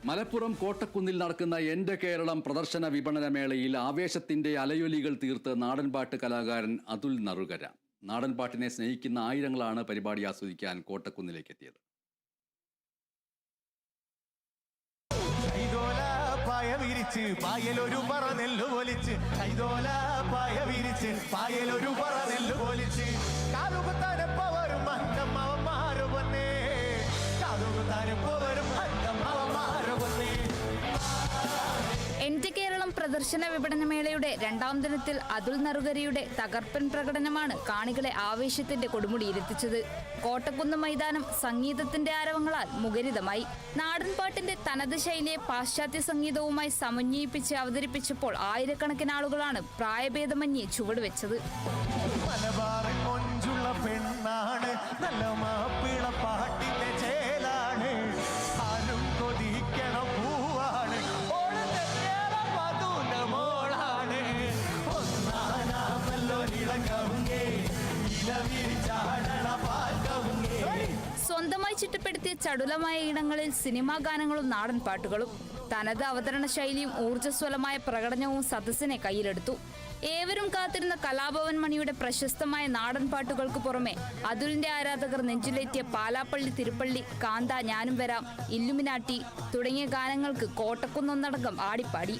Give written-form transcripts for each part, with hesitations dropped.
മലപ്പുറം കോട്ടക്കുന്നിൽ നടക്കുന്ന എൻ്റെ കേരളം പ്രദർശന വിപണന മേളയിൽ ആവേശത്തിന്റെ അലയൊലികൾ തീർത്ത് നാടൻപാട്ട് കലാകാരൻ അതുൽ നറുകര. നാടൻപാട്ടിനെ സ്നേഹിക്കുന്ന ആയിരങ്ങളാണ് പരിപാടി ആസ്വദിക്കാൻ കോട്ടക്കുന്നിലേക്ക് എത്തിയത്. എൻ്റെ കേരളം പ്രദർശന വിപണനമേളയുടെ രണ്ടാം ദിനത്തിൽ അതുൽ നറുകരയുടെ തകർപ്പൻ പ്രകടനമാണ് കാണികളെ ആവേശത്തിന്റെ കൊടുമുടിയിലെത്തിച്ചത്. കോട്ടക്കുന്ന് മൈതാനം സംഗീതത്തിന്റെ ആരവങ്ങളാൽ മുഖരിതമായി. നാടൻപാട്ടിന്റെ തനത് ശൈലിയെ പാശ്ചാത്യ സംഗീതവുമായി സമന്വയിപ്പിച്ച് അവതരിപ്പിച്ചപ്പോൾ ആയിരക്കണക്കിന് ആളുകളാണ് പ്രായഭേദമന്യേ ചുവടുവെച്ചത്. സ്വന്തമായി ചിട്ടപ്പെടുത്തിയ ചടുലമായ ഇടങ്ങളിൽ സിനിമാ ഗാനങ്ങളും നാടൻ പാട്ടുകളും തനത് അവതരണ ശൈലിയും ഊർജ്ജസ്വലമായ പ്രകടനവും സദസ്സിനെ കയ്യിലെടുത്തു. ഏവരും കാത്തിരുന്ന കലാഭവൻ മണിയുടെ പ്രശസ്തമായ നാടൻ പാട്ടുകൾക്ക് പുറമെ അതുലിന്റെ ആരാധകർ നെഞ്ചിലേറ്റിയ പാലാപ്പള്ളി തിരുപ്പള്ളി, കാന്ത, ഞാനും വരാം, ഇല്ലുമിനാട്ടി തുടങ്ങിയ ഗാനങ്ങൾക്ക് കോട്ടക്കുന്നൊന്നടങ്കം ആടിപ്പാടി.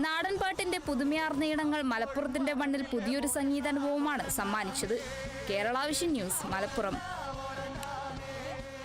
നാടൻപാട്ടിന്റെ പുതുമയാർന്ന ഇടങ്ങൾ മലപ്പുറത്തിന്റെ മണ്ണിൽ പുതിയൊരു സംഗീതാനുഭവമാണ് സമ്മാനിച്ചത്. Kerala vision news, Malappuram.